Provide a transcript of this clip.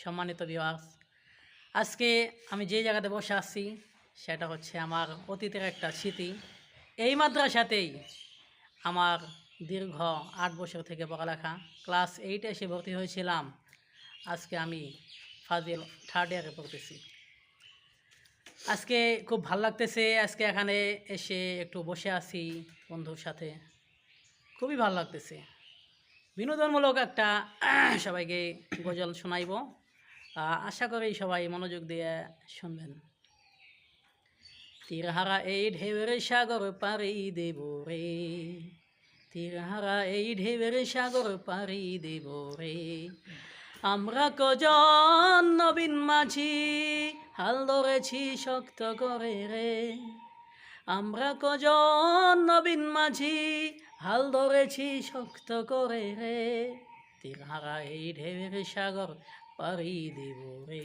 সম্মানিত ভিউয়ার্স, আজকে আমি যে জায়গাতে বসে আছি সেটা হচ্ছে আমার অতীতের একটা স্মৃতি। এই মাদ্রাসাতেই আমার দীর্ঘ ৮ বছর থেকে পড়ালেখা। ক্লাস 8-এ এসে ভর্তি হয়েছিলাম। আজকে আমি ফাজিল 3rd ইয়ারে পড়তেছি। আজকে খুব ভাল লাগতেছে। আজকে এখানে এসে একটু বসে আছি বন্ধুর সাথে। খুবই ভাল লাগতেছে। বিনোদনমূলক একটা সবাইকে গজল শোনাইব। আশা করি সবাই মনোযোগ দিয়ে শুনবেন। তীরহারা এই ঢেউয়ের সাগর পাড়ি দেব রে, তীরহারা এই ঢেউয়ের সাগর পাড়ি দেব রে। আমরা কজন নবীন মাঝি হাল ধরেছি শক্ত করে রে, আমরা কজন নবীন মাঝি হাল ধরেছি শক্ত করে রে। তীরহারা এই ঢেউয়ের সাগর পাড়ি দেব রে।